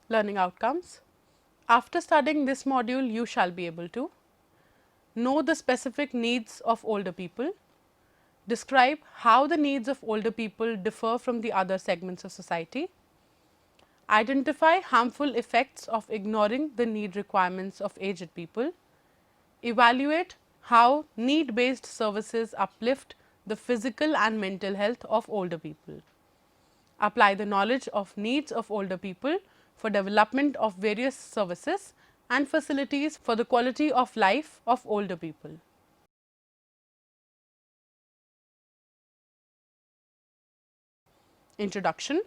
Learning outcomes. After studying this module, you shall be able to know the specific needs of older people, describe how the needs of older people differ from the other segments of society, identify harmful effects of ignoring the need requirements of aged people, evaluate how need based services uplift the physical and mental health of older people, apply the knowledge of needs of older people for development of various services and facilities for the quality of life of older people. Introduction.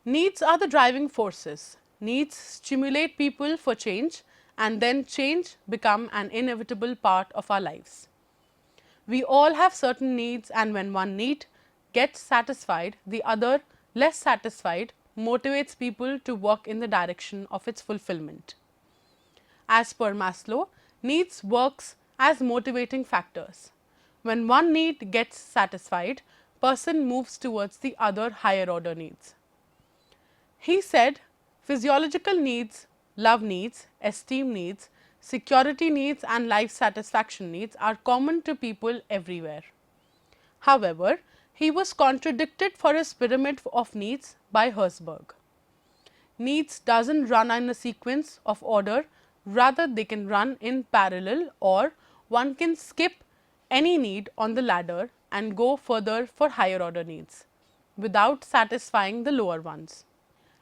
Needs are the driving forces. Needs stimulate people for change, and then change become an inevitable part of our lives. We all have certain needs, and when one need gets satisfied, the other, less satisfied, motivates people to work in the direction of its fulfillment. As per Maslow, needs works as motivating factors. When one need gets satisfied, person moves towards the other higher order needs. He said physiological needs, love needs, esteem needs, security needs and life satisfaction needs are common to people everywhere. However, he was contradicted for his pyramid of needs by Herzberg. Needs doesn't run in a sequence of order, rather they can run in parallel, or one can skip any need on the ladder and go further for higher order needs without satisfying the lower ones.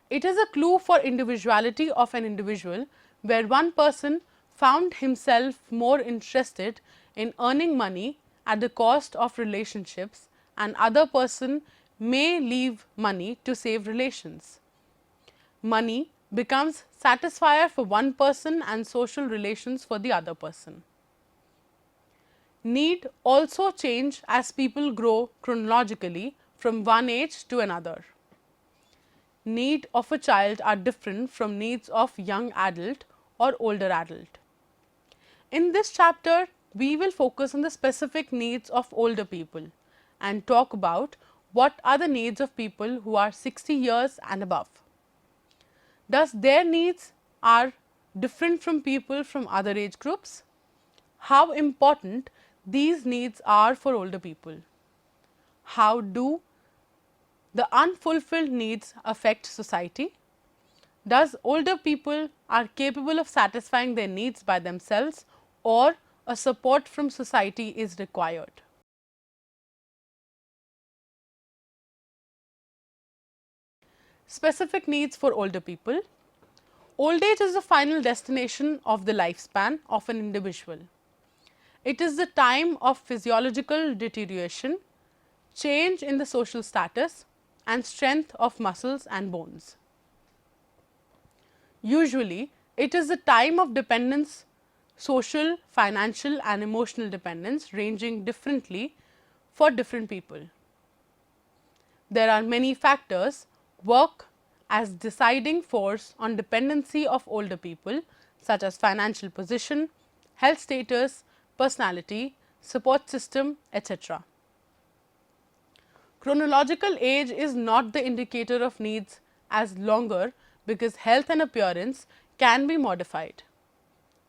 It is a clue for individuality of an individual, where one person found himself more interested in earning money at the cost of relationships, and other person may leave money to save relations. Money becomes satisfier for one person and social relations for the other person. Need also change as people grow chronologically from one age to another. Need of a child are different from needs of young adult or older adult. In this chapter, we will focus on the specific needs of older people and talk about what are the needs of people who are 60 years and above. Thus, their needs are different from people from other age groups. How important these needs are for older people. How do the unfulfilled needs affect society? Does older people are capable of satisfying their needs by themselves, or a support from society is required? Specific needs for older people. Old age is the final destination of the lifespan of an individual. It is the time of physiological deterioration, change in the social status, and strength of muscles and bones. Usually, it is the time of dependence, social, financial and emotional dependence ranging differently for different people. There are many factors work as deciding force on dependency of older people, such as financial position, health status, personality, support system, etc. Chronological age is not the indicator of needs as longer, because health and appearance can be modified.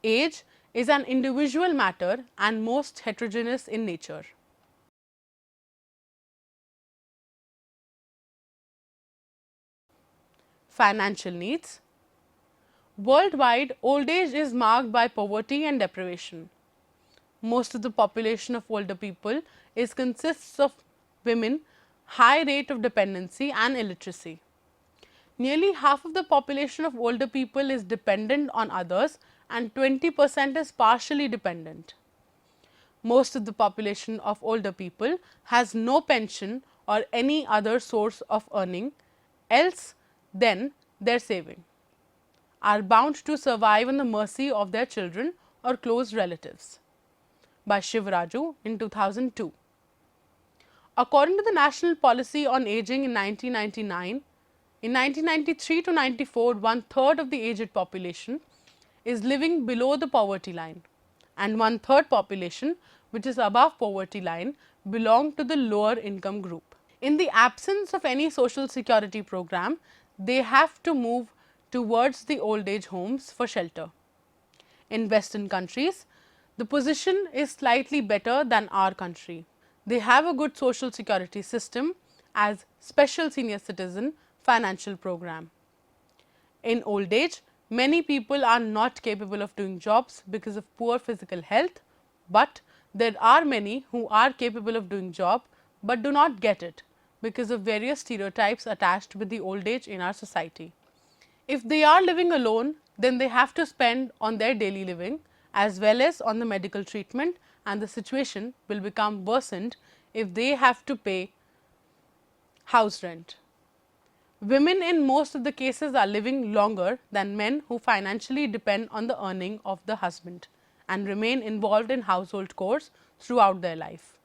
Age is an individual matter and most heterogeneous in nature. Financial needs. Worldwide, old age is marked by poverty and deprivation. Most of the population of older people consists of women, high rate of dependency and illiteracy. Nearly half of the population of older people is dependent on others and 20% is partially dependent. Most of the population of older people has no pension or any other source of earning else than their saving, are bound to survive on the mercy of their children or close relatives. By Shivraju in 2002. According to the National Policy on Aging in 1999, in 1993 to 94, one-third of the aged population is living below the poverty line, and one-third population which is above poverty line belong to the lower income group. In the absence of any social security program, they have to move towards the old age homes for shelter. In Western countries, the position is slightly better than our country. They have a good social security system as Special Senior Citizen Financial Program. In old age, many people are not capable of doing jobs because of poor physical health, but there are many who are capable of doing job, but do not get it because of various stereotypes attached with the old age in our society. If they are living alone, then they have to spend on their daily living as well as on the medical treatment, and the situation will become worsened if they have to pay house rent. Women in most of the cases are living longer than men who financially depend on the earning of the husband and remain involved in household chores throughout their life.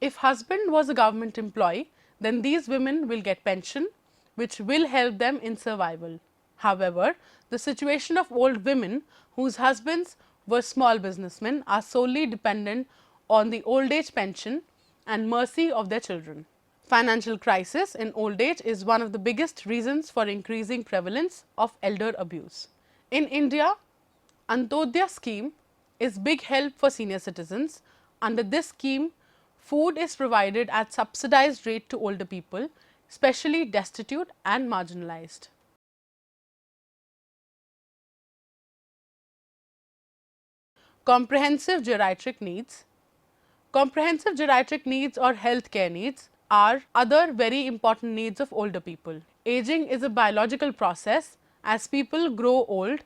If husband was a government employee, then these women will get pension, which will help them in survival. However, the situation of old women whose husbands were small businessmen are solely dependent on the old age pension and mercy of their children. Financial crisis in old age is one of the biggest reasons for increasing prevalence of elder abuse. In India, Antyodaya scheme is big help for senior citizens. Under this scheme, food is provided at subsidized rate to older people, especially destitute and marginalized. Comprehensive geriatric needs. Comprehensive geriatric needs or health care needs are other very important needs of older people. Aging is a biological process. As people grow old,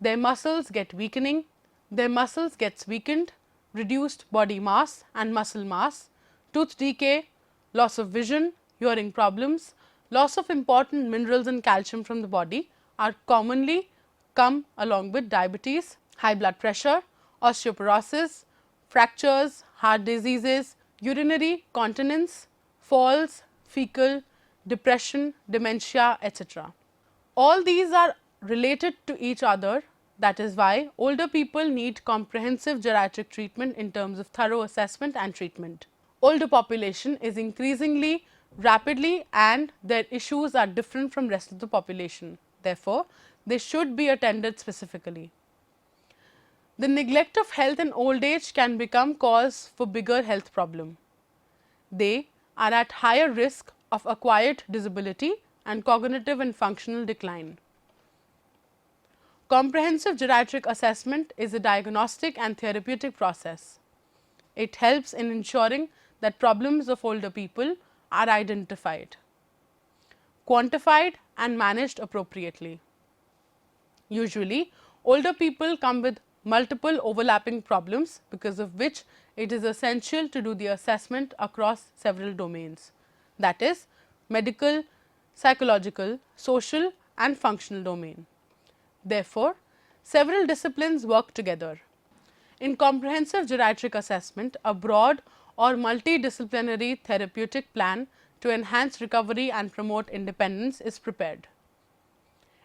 their muscles get weakening, their muscles gets weakened, reduced body mass and muscle mass, tooth decay, loss of vision, hearing problems, loss of important minerals and calcium from the body are commonly come along with diabetes, high blood pressure, osteoporosis, fractures, heart diseases, urinary continence, falls, fecal, depression, dementia, etc. All these are related to each other. That is why older people need comprehensive geriatric treatment in terms of thorough assessment and treatment. Older population is increasingly rapidly and their issues are different from rest of the population. Therefore, they should be attended specifically. The neglect of health in old age can become cause for bigger health problem. They are at higher risk of acquired disability and cognitive and functional decline. Comprehensive geriatric assessment is a diagnostic and therapeutic process. It helps in ensuring that problems of older people are identified, quantified and managed appropriately. Usually, older people come with multiple overlapping problems, because of which it is essential to do the assessment across several domains, that is medical, psychological, social and functional domain. Therefore, several disciplines work together. In comprehensive geriatric assessment, a broad or multidisciplinary therapeutic plan to enhance recovery and promote independence is prepared.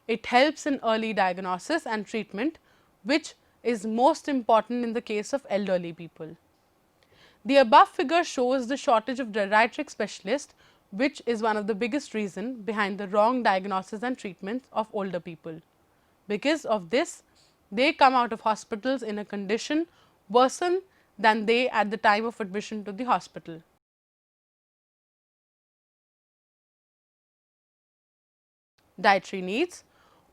It helps in early diagnosis and treatment, which is most important in the case of elderly people. The above figure shows the shortage of geriatric specialists, which is one of the biggest reasons behind the wrong diagnosis and treatment of older people. Because of this, they come out of hospitals in a condition worse than they at the time of admission to the hospital. Dietary needs.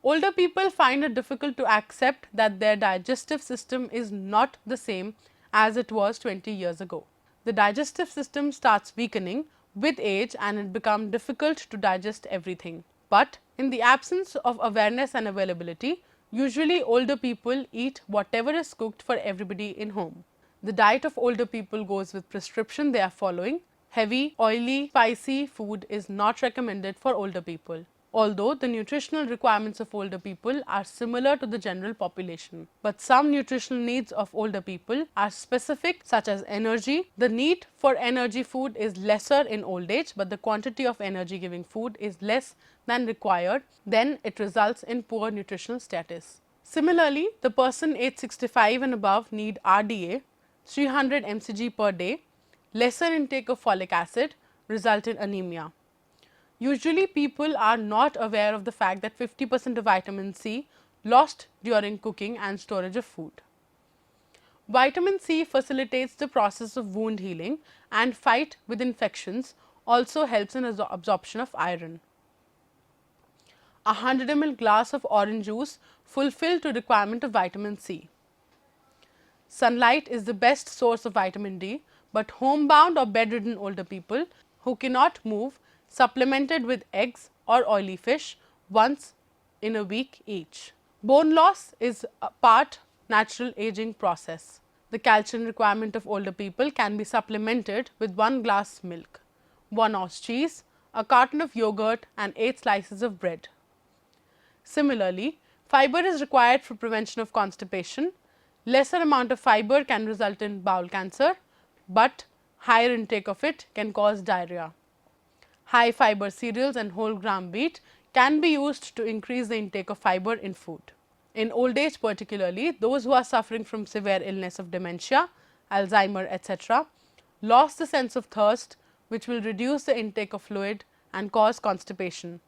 Older people find it difficult to accept that their digestive system is not the same as it was 20 years ago. The digestive system starts weakening with age and it becomes difficult to digest everything. But in the absence of awareness and availability, usually older people eat whatever is cooked for everybody in home. The diet of older people goes with prescription they are following. Heavy, oily, spicy food is not recommended for older people, although the nutritional requirements of older people are similar to the general population. But some nutritional needs of older people are specific, such as energy. The need for energy food is lesser in old age, but the quantity of energy giving food is less than required, then it results in poor nutritional status. Similarly, the person age 65 and above need RDA 300 mcg per day. Lesser intake of folic acid result in anemia. Usually people are not aware of the fact that 50% of vitamin C lost during cooking and storage of food. Vitamin C facilitates the process of wound healing and fight with infections, also helps in absorption of iron. A 100 ml glass of orange juice fulfill to requirement of vitamin C. Sunlight is the best source of vitamin D, but homebound or bedridden older people who cannot move supplemented with eggs or oily fish once in a week each. Bone loss is a part natural aging process. The calcium requirement of older people can be supplemented with 1 glass milk, 1 ounce cheese, a carton of yogurt and 8 slices of bread. Similarly, fiber is required for prevention of constipation. Lesser amount of fiber can result in bowel cancer, but higher intake of it can cause diarrhea. High fiber cereals and whole gram wheat can be used to increase the intake of fiber in food. In old age particularly, those who are suffering from severe illness of dementia, Alzheimer, etc., lost the sense of thirst, which will reduce the intake of fluid and cause constipation.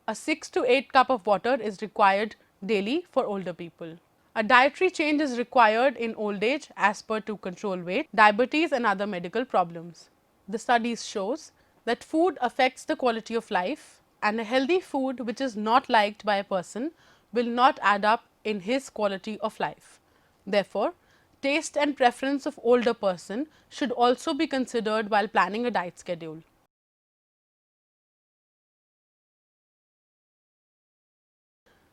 A 6 to 8 cup of water is required daily for older people. A dietary change is required in old age as per to control weight, diabetes and other medical problems. The studies shows that food affects the quality of life, and a healthy food which is not liked by a person will not add up in his quality of life. Therefore, taste and preference of older person should also be considered while planning a diet schedule.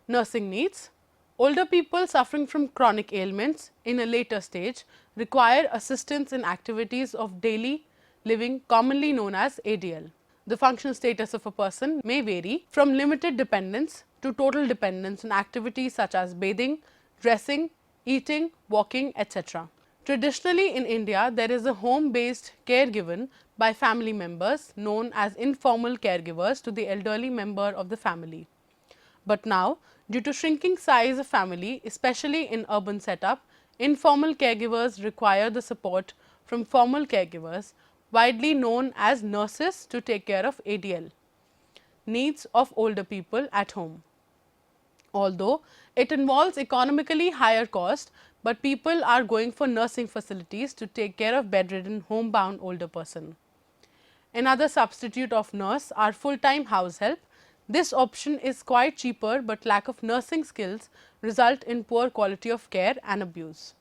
Nursing needs. Older people suffering from chronic ailments in a later stage require assistance in activities of daily living commonly known as ADL. The functional status of a person may vary from limited dependence to total dependence on activities such as bathing, dressing, eating, walking, etc. Traditionally in India, there is a home-based care given by family members known as informal caregivers to the elderly member of the family. But now, due to shrinking size of family, especially in urban setup, informal caregivers require the support from formal caregivers, widely known as nurses, to take care of ADL needs of older people at home. Although it involves economically higher cost, but people are going for nursing facilities to take care of bedridden homebound older person. Another substitute of nurse are full-time house help. This option is quite cheaper, but lack of nursing skills result in poor quality of care and abuse.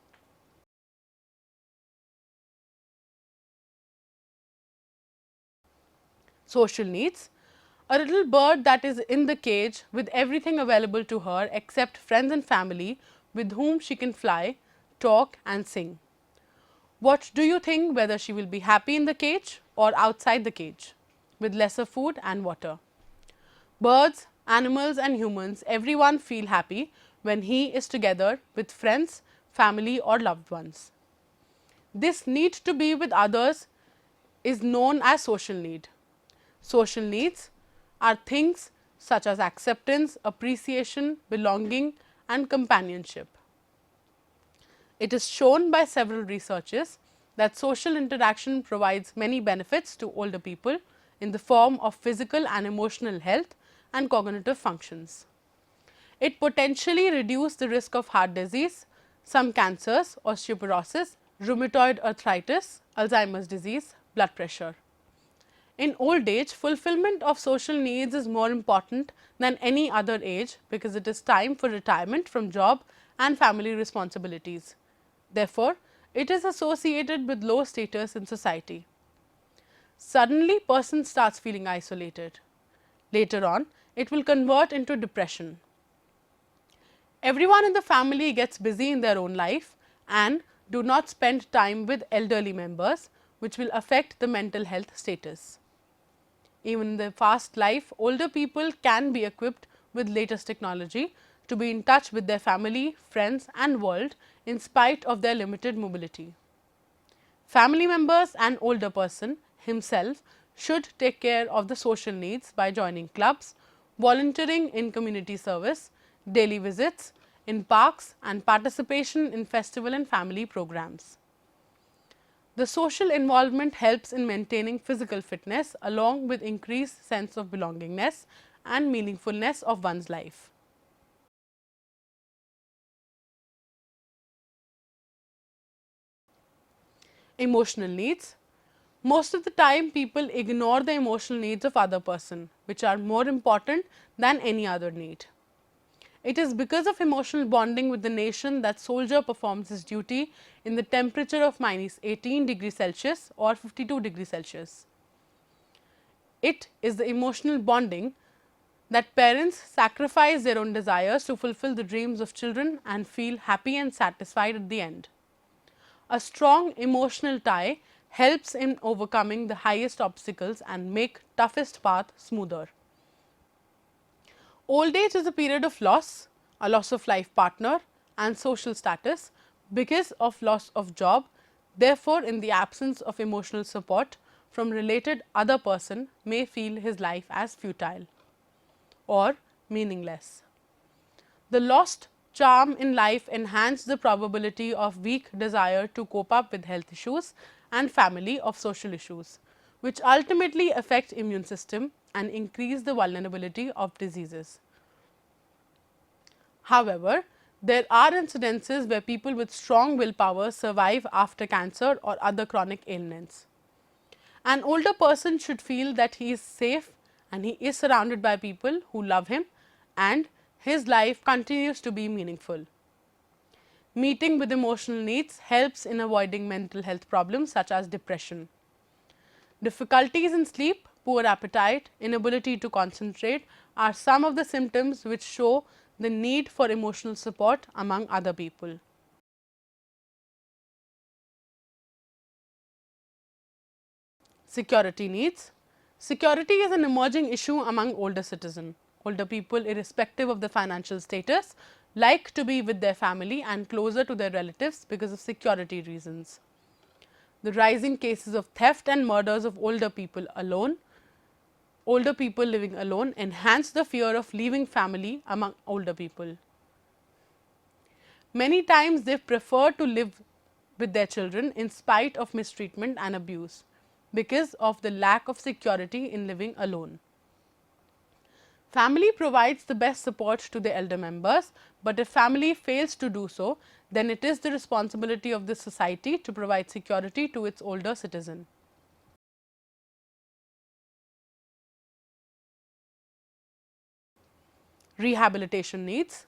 Social needs. A little bird that is in the cage with everything available to her except friends and family with whom she can fly, talk and sing. What do you think, whether she will be happy in the cage or outside the cage with lesser food and water? Birds, animals and humans, everyone feel happy when he is together with friends, family or loved ones. This need to be with others is known as social need. Social needs are things such as acceptance, appreciation, belonging and companionship. It is shown by several researches that social interaction provides many benefits to older people in the form of physical and emotional health and cognitive functions. It potentially reduces the risk of heart disease, some cancers, osteoporosis, rheumatoid arthritis, Alzheimer's disease, blood pressure. In old age, fulfillment of social needs is more important than any other age because it is time for retirement from job and family responsibilities. Therefore, it is associated with low status in society. Suddenly, person starts feeling isolated. Later on, it will convert into depression. Everyone in the family gets busy in their own life and do not spend time with elderly members, which will affect the mental health status. Even in the fast life, older people can be equipped with latest technology to be in touch with their family, friends and world in spite of their limited mobility. Family members and older person himself should take care of the social needs by joining clubs, volunteering in community service, daily visits in parks and participation in festival and family programs. The social involvement helps in maintaining physical fitness along with increased sense of belongingness and meaningfulness of one's life. Emotional needs. Most of the time people ignore the emotional needs of other person, which are more important than any other need. It is because of emotional bonding with the nation that soldier performs his duty in the temperature of -18 degrees Celsius or 52 degrees Celsius. It is the emotional bonding that parents sacrifice their own desires to fulfill the dreams of children and feel happy and satisfied at the end. A strong emotional tie helps in overcoming the highest obstacles and make toughest path smoother. Old age is a period of loss, a loss of life partner and social status because of loss of job. Therefore, in the absence of emotional support from related other person may feel his life as futile or meaningless. The lost charm in life enhance the probability of weak desire to cope up with health issues and family of social issues, which ultimately affect immune system and increase the vulnerability of diseases. However, there are incidences where people with strong willpower survive after cancer or other chronic ailments. An older person should feel that he is safe and he is surrounded by people who love him and his life continues to be meaningful. Meeting with emotional needs helps in avoiding mental health problems such as depression. Difficulties in sleep, poor appetite, inability to concentrate are some of the symptoms which show the need for emotional support among other people. Security needs. Security is an emerging issue among older citizens. Older people, irrespective of the financial status, like to be with their family and closer to their relatives because of security reasons. The rising cases of theft and murders of older people living alone enhance the fear of leaving family among older people. Many times they prefer to live with their children in spite of mistreatment and abuse because of the lack of security in living alone. Family provides the best support to the elder members, but if family fails to do so, then it is the responsibility of the society to provide security to its older citizen. Rehabilitation needs.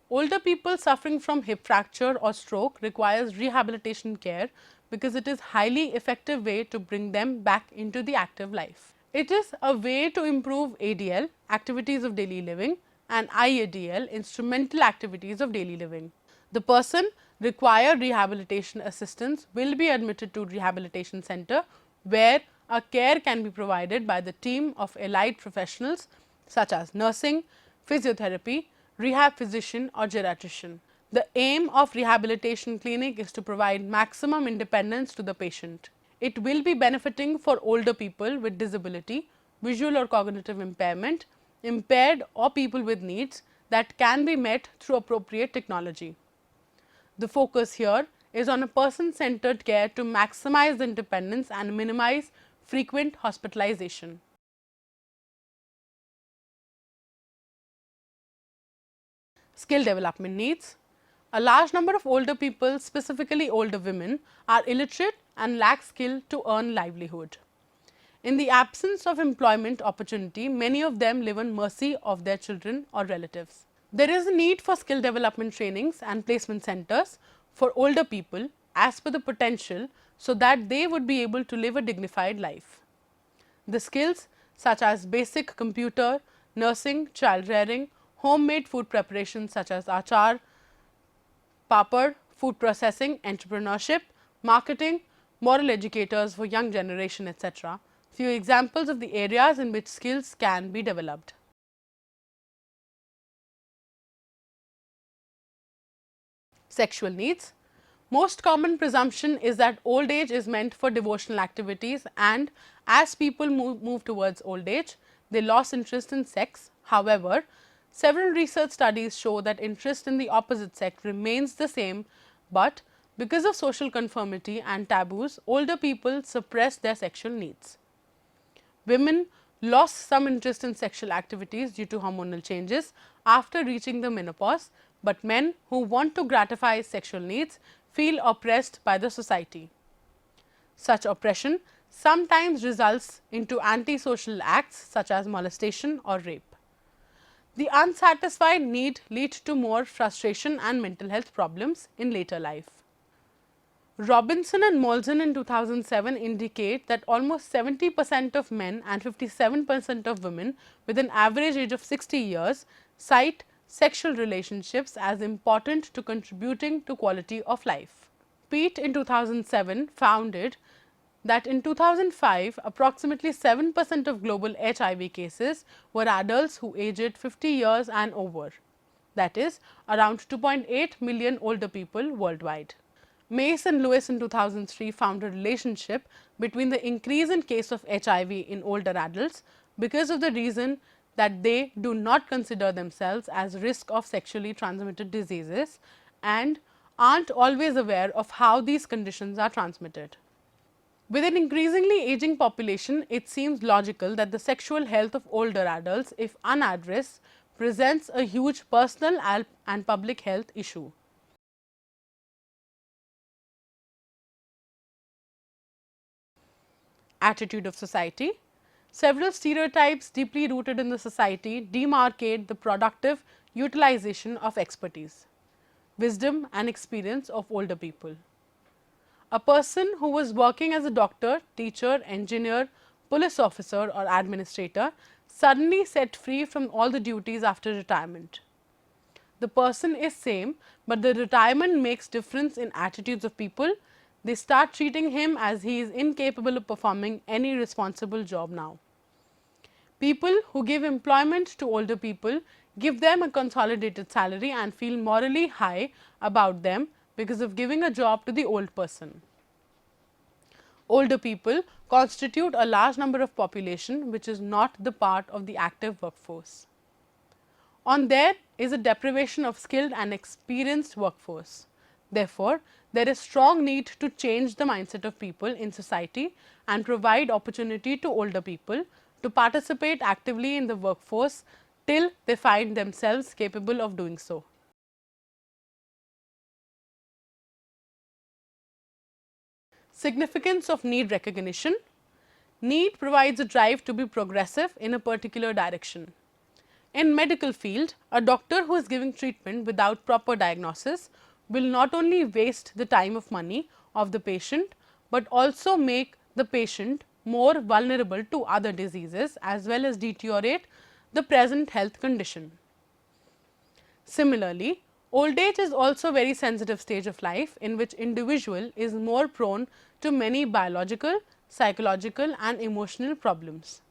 Older people suffering from hip fracture or stroke requires rehabilitation care because it is highly effective way to bring them back into the active life. It is a way to improve ADL, activities of daily living, and IADL, instrumental activities of daily living. The person require rehabilitation assistance will be admitted to rehabilitation center where a care can be provided by the team of allied professionals such as nursing, physiotherapy, rehab physician or geriatrician. The aim of rehabilitation clinic is to provide maximum independence to the patient. It will be benefiting for older people with disability, visual or cognitive impairment, impaired or people with needs that can be met through appropriate technology. The focus here is on a person-centered care to maximize the independence and minimize frequent hospitalization. Skill development needs. A large number of older people, specifically older women, are illiterate and lack skill to earn livelihood. In the absence of employment opportunity, many of them live on mercy of their children or relatives. There is a need for skill development trainings and placement centers for older people as per the potential so that they would be able to live a dignified life. The skills such as basic computer, nursing, child rearing, homemade food preparation such as achar, papad, food processing, entrepreneurship, marketing, moral educators for young generation, etc. Few examples of the areas in which skills can be developed. Sexual needs. Most common presumption is that old age is meant for devotional activities, and as people move towards old age, they lose interest in sex. However, several research studies show that interest in the opposite sex remains the same, but Because of social conformity and taboos, older people suppress their sexual needs. Women lost some interest in sexual activities due to hormonal changes after reaching the menopause, but men who want to gratify sexual needs feel oppressed by the society. Such oppression sometimes results into antisocial acts such as molestation or rape. The unsatisfied need leads to more frustration and mental health problems in later life. Robinson and Molson in 2007 indicate that almost 70% of men and 57% of women with an average age of 60 years cite sexual relationships as important to contributing to quality of life. Peat in 2007 founded that in 2005, approximately 7% of global HIV cases were adults who aged 50 years and over, that is around 2.8 million older people worldwide. Mace and Lewis in 2003 found a relationship between the increase in case of HIV in older adults because of the reason that they do not consider themselves as risk of sexually transmitted diseases and aren't always aware of how these conditions are transmitted. With an increasingly aging population, it seems logical that the sexual health of older adults, if unaddressed, presents a huge personal and public health issue. Attitude of society. Several stereotypes deeply rooted in the society demarcate the productive utilization of expertise, wisdom and experience of older people. A person who was working as a doctor, teacher, engineer, police officer or administrator suddenly set free from all the duties after retirement. The person is same, but the retirement makes difference in attitudes of people. They start treating him as he is incapable of performing any responsible job now. People who give employment to older people give them a consolidated salary and feel morally high about them because of giving a job to the old person. Older people constitute a large number of population which is not the part of the active workforce. On there is a deprivation of skilled and experienced workforce. Therefore, there is strong need to change the mindset of people in society and provide opportunity to older people to participate actively in the workforce till they find themselves capable of doing so. Significance of need recognition. Need provides a drive to be progressive in a particular direction. In medical field, a doctor who is giving treatment without proper diagnosis will not only waste the time of money of the patient, but also make the patient more vulnerable to other diseases as well as deteriorate the present health condition. Similarly, old age is also a very sensitive stage of life in which individual is more prone to many biological, psychological and emotional problems.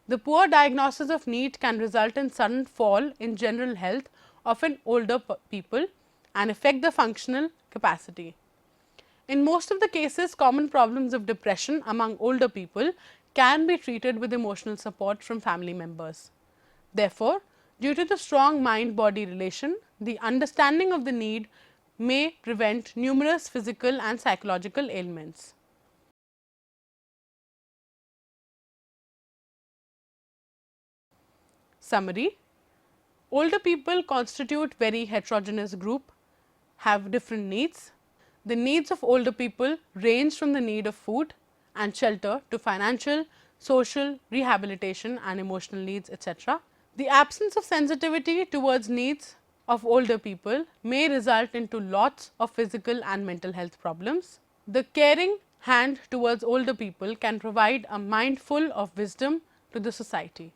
The poor diagnosis of need can result in sudden fall in general health of an older people and affect the functional capacity. In most of the cases, common problems of depression among older people can be treated with emotional support from family members. Therefore, due to the strong mind-body relation, the understanding of the need may prevent numerous physical and psychological ailments. Summary: older people constitute very heterogeneous group, have different needs. The needs of older people range from the need of food and shelter to financial, social, rehabilitation and emotional needs, etc. The absence of sensitivity towards needs of older people may result into lots of physical and mental health problems. The caring hand towards older people can provide a mindful of wisdom to the society.